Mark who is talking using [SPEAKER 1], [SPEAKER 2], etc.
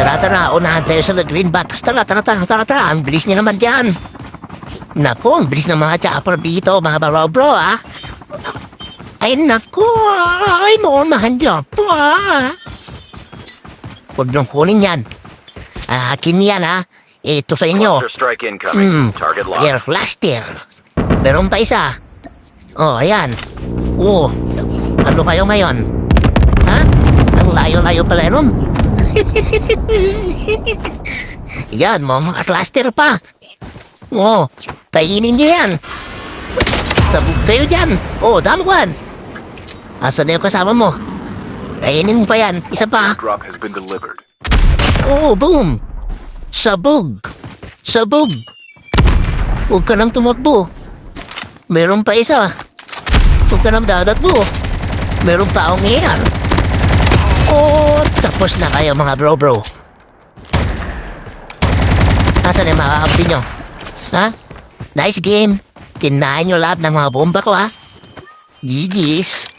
[SPEAKER 1] Tara, unahan tayo sa green box. Tara. Ang bilis niya naman dyan. Naku, ang bilis ng mga chopper dito, mga bro, ah. Ay, naku, ay, mahan dyan po, ah. Huwag niyong kunin yan. Akin yan, ah. Ito sa inyo.
[SPEAKER 2] Cluster strike incoming. Target locked.
[SPEAKER 1] Air cluster. Meron pa isa. Oh, ayan. Oh, ano kayo ngayon? Ha? Ang layo-layo pala nun. Yan, mga cluster pa. Oh, kainin nyo yan. Sabog kayo dyan. Oh, damukan. Asan na yung kasama mo? Kainin mo pa yan. Isa pa.
[SPEAKER 2] Drop has been delivered.
[SPEAKER 1] Oh, boom. Sabog. Huwag ka nang tumakbo. Meron pa isa. Huwag ka nang dadatbo. Meron pa akong air. Oh, tapos na kayo mga bro. Asan yung mga kakampi nyo? Ha? Nice game. Kinain nyo lahat ng mga bomba ko, ha? GG's.